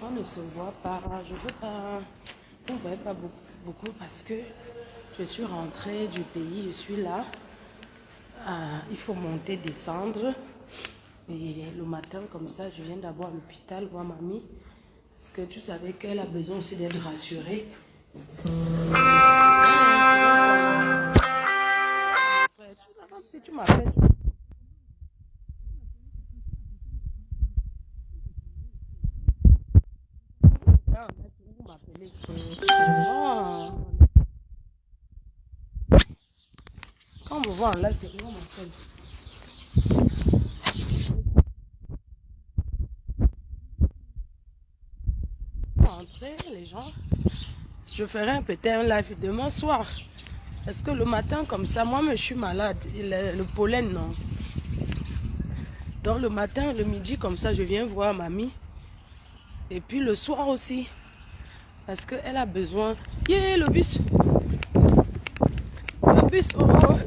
On ne se voit pas. Je veux pas. Vous ne voyez pas beaucoup parce que je suis rentrée du pays. Je suis là. Il faut monter, descendre. Et le matin, comme ça, je viens d'abord à l'hôpital voir mamie. Parce que tu savais qu'elle a besoin aussi d'être rassurée. Si tu m'appelles. Vous m'appelez. Quand on me voit en live, c'est comment on m'appelle. Entrer, les gens. Je ferai peut-être un live demain soir. Parce que le matin, comme ça, moi, je suis malade. Le pollen, non. Donc, le matin, le midi, comme ça, je viens voir mamie. Et puis, le soir aussi. Parce qu'elle a besoin. Yeah, le bus. Le bus, oh, oh.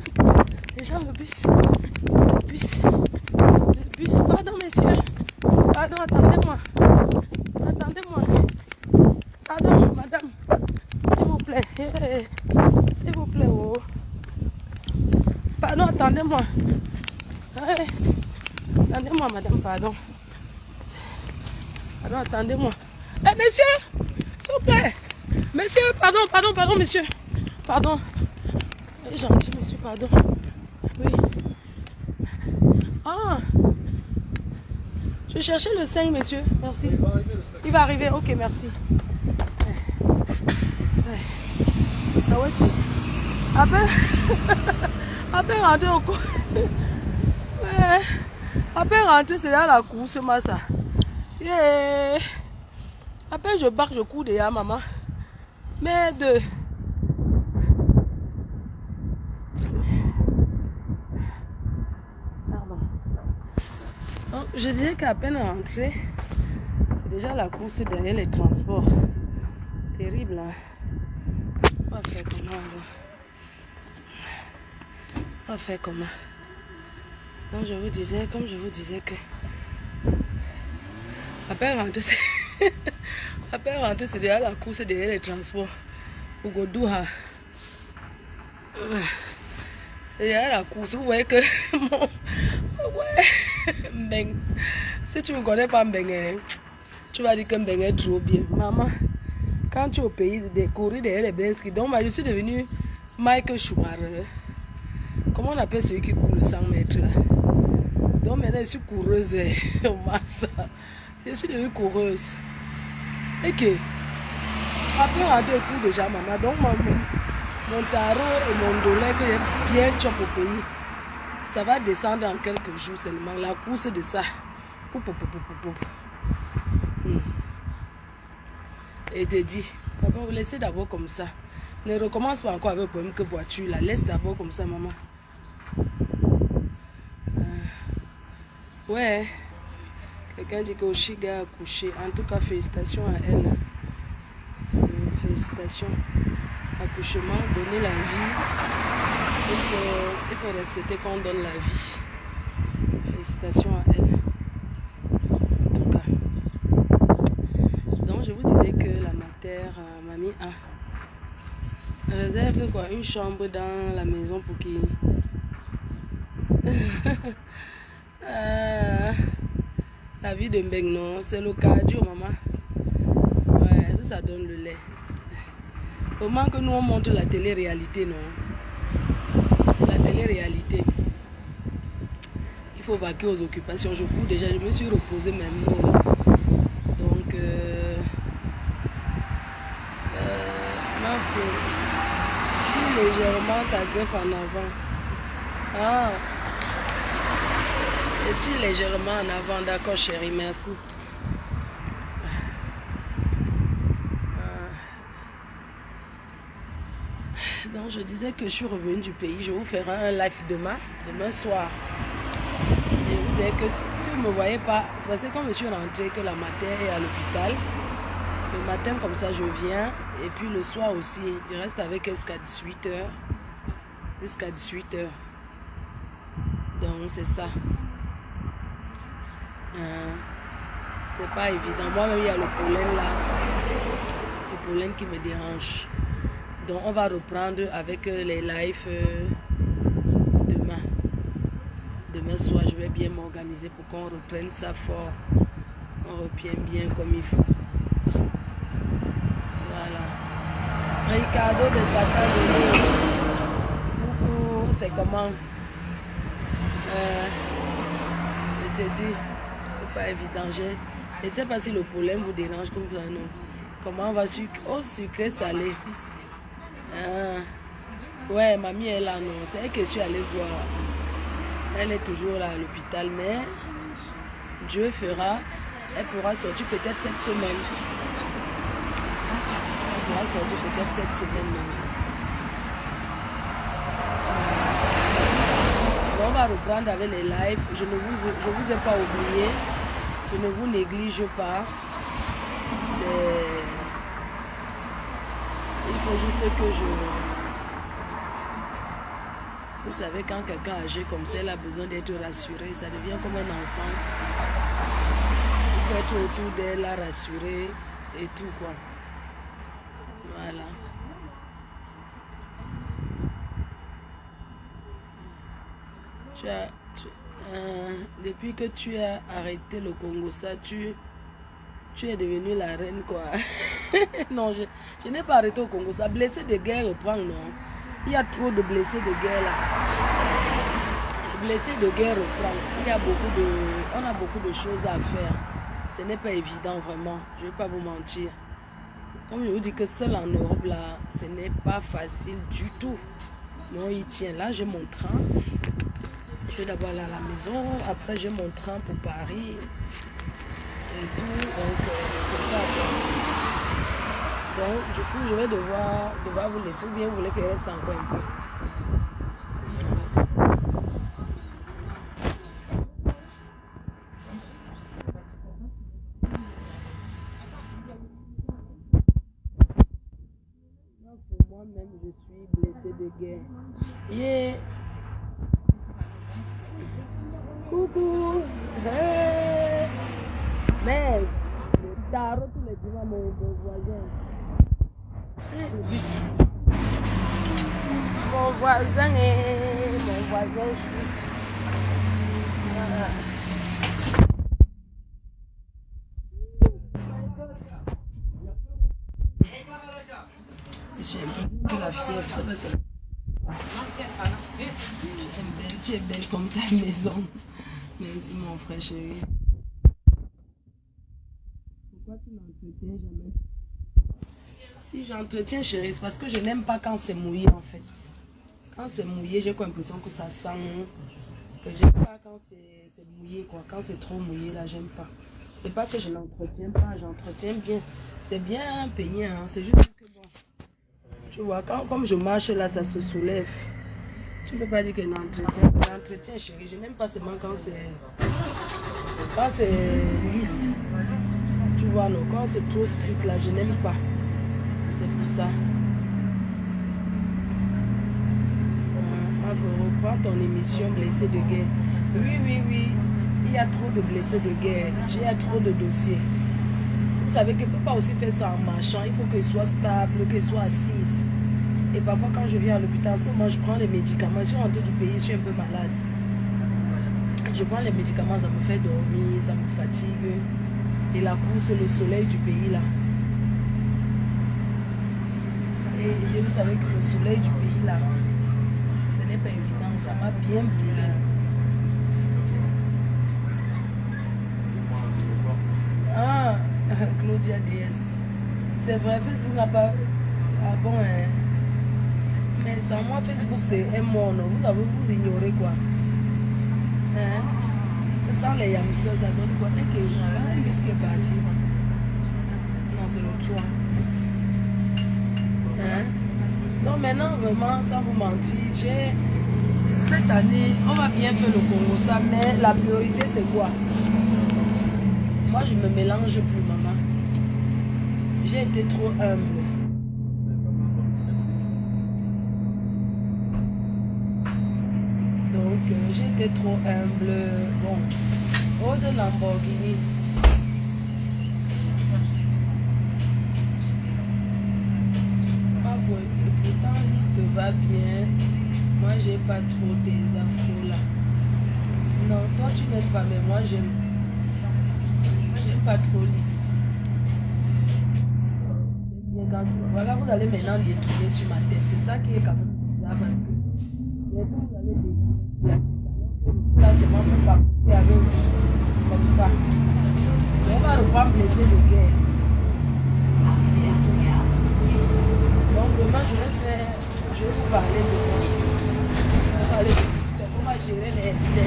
Les gens, le bus. Le bus. Le bus. Pardon, messieurs. Pardon, attendez-moi. Attendez-moi. Pardon, madame. S'il vous plaît. S'il vous plaît, oh. Pardon, attendez-moi. Hey. Attendez-moi, madame, pardon. Pardon, attendez-moi. Eh, monsieur, s'il vous plaît. Monsieur, pardon, monsieur. Pardon. Eh, gentil, monsieur, pardon. Oui. Ah. Je cherchais le 5, monsieur. Merci. Il va arriver, ok, merci. Ah ouais, tu. Après rentrer au cours. Après rentrer, c'est dans la course, ça. Yeah. Après, je barre, je cours déjà, maman. Merde. Pardon. Donc, je disais qu'à peine rentré, c'est déjà la course derrière les transports. Terrible, hein. On va faire comment alors? On va faire comment? Donc, je vous disais, comme je vous disais que après rentrer, c'est déjà la course derrière les transports. Pour Godouha. C'est déjà la course. Vous voyez que mon. Ouais. Mbeng. Si tu ne connais pas Mbeng, tu vas dire que Mbeng est trop bien. Maman, quand tu es au pays de courir derrière les Benski, donc moi, je suis devenue Michael Schumacher. Comment on appelle celui qui court le 100 mètres là? Donc maintenant, je suis coureuse. Je suis devenue coureuse. Et que, après rentrer au cours déjà, maman, donc mon tarot et mon dollar que j'ai bien chop au pays, ça va descendre en quelques jours seulement. La course de ça. Et te dit, papa, vous laissez d'abord comme ça. Ne recommence pas encore avec le problème que voiture. La laisse d'abord comme ça, maman. Ouais. Quelqu'un dit que Oshiga a couché. En tout cas, félicitations à elle. Félicitations. Accouchement, donner la vie. Il faut respecter quand on donne la vie. Félicitations à elle. En tout cas. Donc, je vous disais que la mater, mamie a réserve quoi, une chambre dans la maison pour qu'il. La vie de Mbeng, non, c'est le cardio, maman. Ouais, ça donne le lait. Au moment que nous on montre la télé-réalité, non. La télé-réalité. Il faut vaquer aux occupations. Je cours déjà, je me suis reposée même. Donc, tire légèrement ta greffe en avant. Ah. Et tire légèrement en avant. D'accord, chérie, merci. Donc, je disais que je suis revenue du pays. Je vous ferai un live demain soir. Et je vous disais que si vous ne me voyez pas, c'est parce que quand je suis rentrée, que la matin est à l'hôpital. Le matin, comme ça, je viens. Et puis le soir aussi, je reste avec elle jusqu'à 18h. Jusqu'à 18h. Donc, c'est ça. c'est pas évident. Moi-même, il y a le pollen là. Le pollen qui me dérange. Donc, on va reprendre avec les lives demain. Demain soir, je vais bien m'organiser pour qu'on reprenne ça fort. On reprenne bien comme il faut. Voilà. Ricardo de Tata Lulu. Coucou, c'est comment? Je te dis, c'est pas évident. Je ne sais pas si le pollen vous dérange comme ça, non. Comment on va sucré salé. Ouais, mamie est là, non. C'est elle que je suis allée voir. Elle est toujours là à l'hôpital, mais Dieu fera. Elle pourra sortir peut-être cette semaine. Elle pourra sortir peut-être cette semaine. On va reprendre avec les lives. Je vous ai pas oublié. Je ne vous néglige pas. Il faut juste que Vous savez, quand quelqu'un âgé comme ça, il a besoin d'être rassuré. Ça devient comme un enfant. Il faut être autour d'elle, la rassurer et tout quoi. Voilà. Depuis que tu as arrêté le Congo, ça, tu es devenue la reine, quoi. Non, je n'ai pas arrêté au Congo, ça. Blessé de guerre reprend, non. Il y a trop de blessés de guerre, là. Blessé de guerre reprend. On a beaucoup de choses à faire. Ce n'est pas évident, vraiment. Je ne vais pas vous mentir. Comme je vous dis que seul en Europe, là, ce n'est pas facile du tout. Non, il tient. Là, j'ai mon train. Je vais d'abord aller à la maison. Après, j'ai mon train pour Paris. Et tout. Donc, c'est ça. Donc, du coup, je vais devoir vous laisser. Ou bien vous voulez qu'il reste encore un peu. Moi-même, je suis blessée de guerre. Yeah. Coucou. Hey. Mais le tarot tous les dimanches, mon voisin. Mon voisin est mon voisin. Voilà. J'ai un peu la fièvre, ça va, ça. Tu es belle comme ta maison. Merci mon frère chéri. Pourquoi tu n'entretiens jamais? Si j'entretiens chéri, c'est parce que je n'aime pas quand c'est mouillé en fait. Quand c'est mouillé, j'ai l'impression que ça sent. Que j'aime pas quand c'est mouillé quoi. Quand c'est trop mouillé là, j'aime pas. C'est pas que je n'entretiens pas, j'entretiens bien. C'est bien peigné, hein. C'est juste que bon. Tu vois, comme je marche là, ça se soulève. Tu ne peux pas dire que l'entretien, chérie. Je n'aime pas seulement quand c'est lisse. Tu vois, non, quand c'est trop strict là, je n'aime pas. C'est pour ça. Il faut reprendre ton émission blessé de guerre. Oui. Il y a trop de blessés de guerre. Il y a trop de dossiers. Vous savez qu'il ne peut pas aussi faire ça en marchant. Il faut qu'il soit stable, qu'il soit assise. Et parfois, quand je viens à l'hôpital, moi, je prends les médicaments. Je suis rentrée du pays, je suis un peu malade. Je prends les médicaments, ça me fait dormir, ça me fatigue. Et la course, le soleil du pays, là. Et vous savez que le soleil du pays, là, ce n'est pas évident. Ça m'a bien brûlé. Ah, Claudia DS. C'est vrai, Facebook n'a pas... Ah bon, hein. Mais sans moi, Facebook, c'est un monde. Vous ignorez quoi? Hein? Sans les yamseurs, ça donne quoi? Dès que un muscle est parti. Non, c'est le choix. Hein? Donc maintenant, vraiment, sans vous mentir, cette année, on va bien faire le Congo, ça, mais la priorité, c'est quoi? Moi, je me mélange plus, maman. J'ai été trop humble. J'ai été trop humble. Bon, oh de Lamborghini. va bien. Moi, j'ai pas trop des afros là. Non, toi, tu n'aimes pas, mais moi, j'aime. Moi, j'aime pas trop lisse. Voilà, vous allez maintenant détourner sur ma tête. C'est ça qui est quand même bizarre parce que bientôt vous allez détourner sur la tête. Là, c'est moi pour pas couper avec vous comme ça. On va revoir blesser le guerre. Donc demain, je vais vous parler de moi. On va parler de TikTok. On va gérer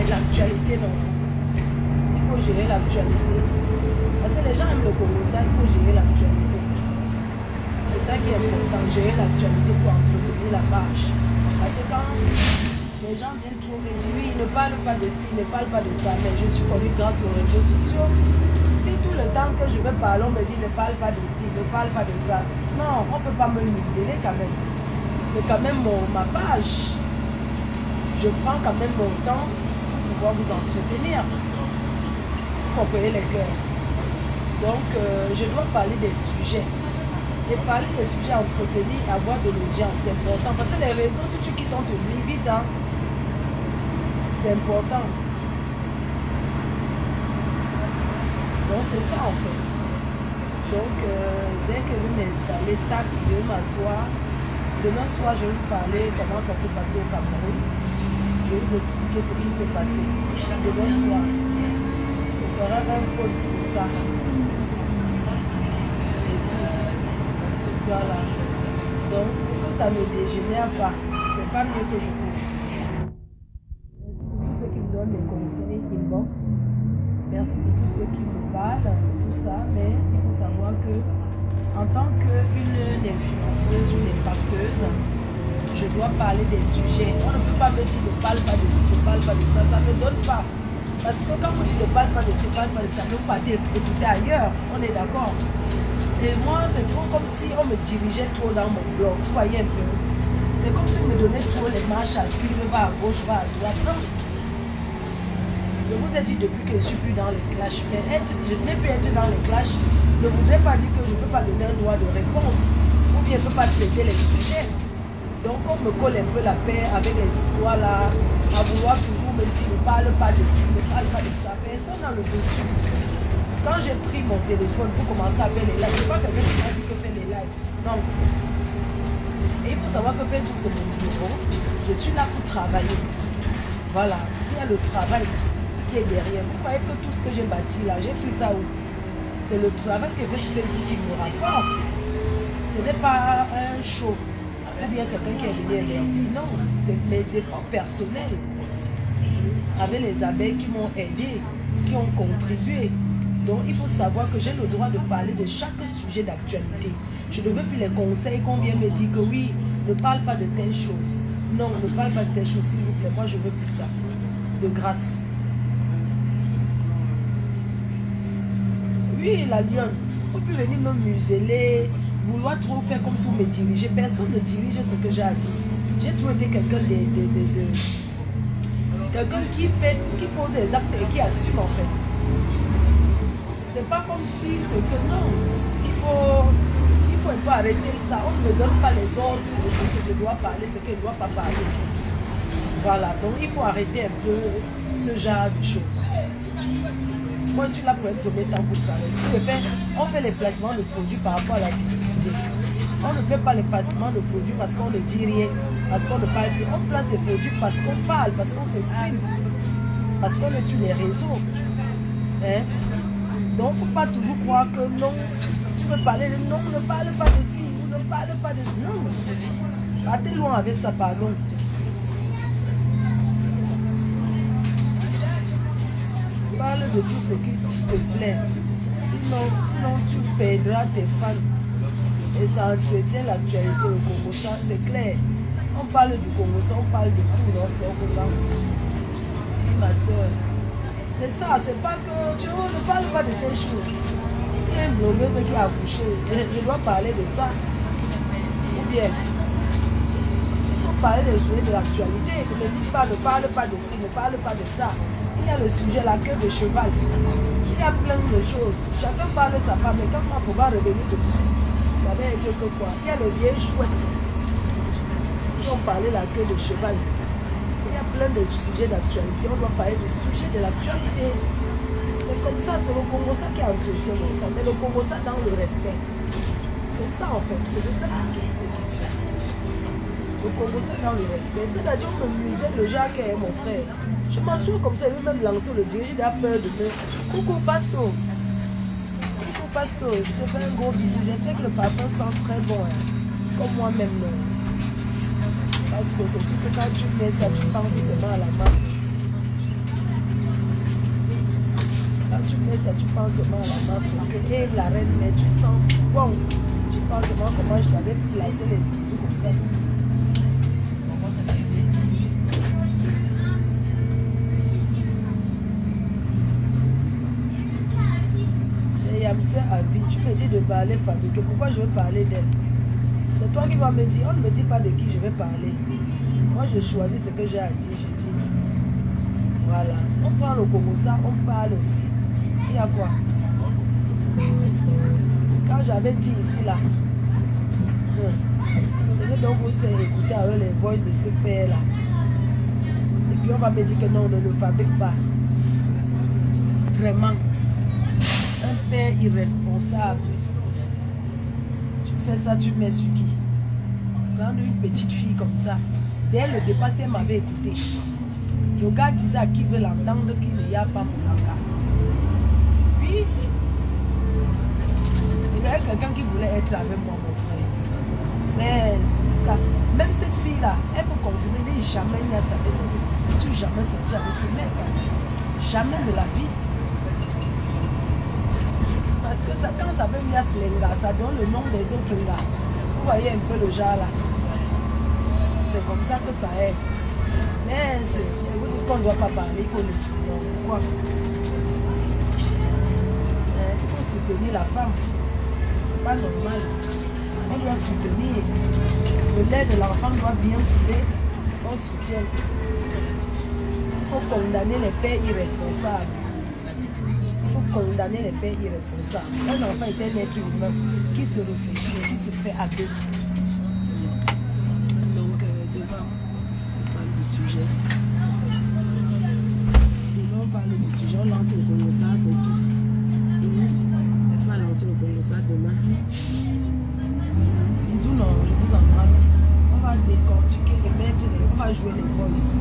l'actualité. Il faut gérer l'actualité. Parce que les gens aiment le Congo, ça, il faut gérer l'actualité. C'est ça qui est important, gérer l'actualité pour entretenir la page. Parce que quand les gens viennent trop me dire, oui, ne parle pas de ci, ne parle pas de ça, mais je suis connu grâce aux réseaux sociaux. Si tout le temps que je vais parler, on me dit ne parle pas de ci, ne parle pas de ça. Non, on ne peut pas me museler quand même. C'est quand même ma page. Je prends quand même mon temps pour pouvoir vous entretenir. Vous comprenez les cœurs. Donc, je dois parler des sujets. Et parler des sujets à entretenir, avoir de l'audience, c'est important. Parce que les réseaux, si tu quittes, on t'oublie vite. Hein. C'est important. Donc, c'est ça en fait. Donc, dès que je vais m'installer, tac, je vais m'asseoir. Demain soir, je vais vous parler comment ça s'est passé au Cameroun. Je vais vous expliquer ce qui s'est passé. Demain soir, je ferai un post pour ça. Et tout. Voilà. Donc, pour que ça ne dégénère pas, c'est pas mieux que je pense. Tous ceux qui me donnent des conseils, inbox. Merci pour tous ceux qui me parlent, tout ça, mais il faut savoir que en tant qu'une influenceuse, une impacteuse, je dois parler des sujets. On ne peut pas me dire ne parle pas de ci, ne parle pas de ça, ça ne me donne pas. Parce que quand vous dites ne parle pas de ci, ne parle pas de ça, vous partez écouter ailleurs, on est d'accord. Et moi, c'est trop comme si on me dirigeait trop dans mon blog. Vous voyez un peu. C'est comme si on me donnait trop les marches à suivre, va à gauche, va à droite. Non. Je vous ai dit depuis que je ne suis plus dans les clashs. Mais je n'ai plus être dans les clashs ne voudrait pas dire que je ne peux pas donner un droit de réponse. Ou bien je ne peux pas traiter les sujets. Donc on me colle un peu la paix avec les histoires là. À vouloir toujours me dire ne parle pas de ci, ne parle pas de ça. Personne n'a le dessus. Quand j'ai pris mon téléphone pour commencer à faire les lives, c'est pas quelqu'un qui m'a dit que faire les lives. Non. Et il faut savoir que faire tout c'est mon bureau. Je suis là pour travailler. Voilà. Il y a le travail qui est derrière. Vous voyez que tout ce que j'ai bâti là, j'ai pris ça où? C'est le travail que fait sur Facebook qui me rapporte. Ce n'est pas un show. Ou bien quelqu'un qui est venu investir. Non. C'est mes efforts personnels. Avec les abeilles qui m'ont aidé, qui ont contribué. Donc, il faut savoir que j'ai le droit de parler de chaque sujet d'actualité. Je ne veux plus les conseils qu'on vient me dire que oui, ne parle pas de telle chose. Non, ne parle pas de telle chose, s'il vous plaît. Moi, je ne veux plus ça. De grâce. Oui, la lionne. Il ne faut plus venir me museler, vouloir trop faire comme si on me dirigeait. Personne ne dirige ce que j'ai à dire. J'ai toujours été quelqu'un quelqu'un qui pose les actes et qui assume en fait. C'est pas comme si c'est que non. Il faut un peu arrêter ça. On ne me donne pas les ordres de ce que je dois parler, ce que je ne dois pas parler. Voilà, donc il faut arrêter un peu ce genre de choses. Moi, je suis là pour un premier temps pour travailler. On fait les placements de produits par rapport à la visibilité. On ne fait pas les placements de produits parce qu'on ne dit rien, parce qu'on ne parle plus. On place les produits parce qu'on parle, parce qu'on s'exprime, parce qu'on est sur les réseaux. Hein? Donc, il ne faut pas toujours croire que non, tu veux parler de non, ne parle pas de ci, ne parle pas de non. Partez loin avec ça, pardon. Parle de tout ce qui te plaît. Sinon tu perdras tes fans. Et ça entretient l'actualité au Congo. Ça, c'est clair. On parle du Congo, ça, on parle de tout. Ma soeur. C'est ça, c'est pas que tu ne parles pas de telle chose. Il y a une blogueuse qui a accouché. Je dois parler de ça. Ou bien, il faut parler des sujets de l'actualité. Ne me dites pas, ne parle pas de ci, ne parle pas de ça. Il y a le sujet, la queue de cheval. Il y a plein de choses. Chacun parle de sa femme, mais quand il faut pas revenir dessus, ça va être que quoi. Il y a les vieilles chouettes qui ont parlé la queue de cheval. Il y a plein de sujets d'actualité. On doit parler du sujet de l'actualité. C'est comme ça, c'est le Congo ça qui entretient mon frère. Mais le Congo ça dans le respect. C'est ça en fait. C'est de ça qui est question. Le Congo ça dans le respect. C'est-à-dire on me musait le genre qui est mon frère. Je m'assure comme ça, il veut même lancer le dirige. Il a peur de me. Coucou Pasto. Coucou Pasto. Je te fais un gros bisou. J'espère que le parfum sent très bon. Hein. Comme moi-même. Parce que c'est sûr que quand tu mets ça, tu penses seulement à la marque. Quand tu mets ça, tu penses seulement à la marque. Et la reine, mais tu sens bon. Tu penses seulement comment je t'avais placé les bisous comme ça. Et Yamse Avi, tu me dis de parler fabriqué. Pourquoi je veux parler d'elle? C'est toi qui vas me dire, on ne me dit pas de qui je vais parler. Moi, je choisis ce que j'ai à dire, je dis. Voilà. On parle au Congo, ça, on parle aussi. Il y a quoi? Quand j'avais dit ici, là, je vais donc vous écouter avec les voix de ce père-là. Et puis on va me dire que non, on ne le fabrique pas. Vraiment. Un père irresponsable. Fais ça, tu mets sur qui? Prendre une petite fille comme ça. Dès le départ, elle m'avait écouté. Le gars disait à qui veut l'entendre qu'il n'y a pas mon langage. Puis, il y avait quelqu'un qui voulait être avec moi, mon frère. Mais c'est ça. Même cette fille-là, elle peut confirmer, mais jamais il n'y a sa bête. Je ne suis jamais sorti avec ce mec. Jamais de la vie. Parce que ça, quand ça veut Nias Lenga, ça donne le nom des autres gars. Vous voyez un peu le genre là. C'est comme ça que ça est. Mais vous dites qu'on ne doit pas parler, il faut le soutenir. Pourquoi? Il faut soutenir la femme. C'est pas normal. On doit soutenir. Le lait de l'enfant doit bien couler. On soutient. Il faut condamner les pères irresponsables. Condamner les pères irresponsables. Un enfant est un être humain qui se réfléchit et qui se fait à deux. Donc, devant, on parle du sujet. Devant, on parle du sujet. On lance le Congo, ça, c'est tout. On va lancer le Congo, ça demain. Bisous, non, je vous embrasse. On va décortiquer et mettre, on va jouer les voices.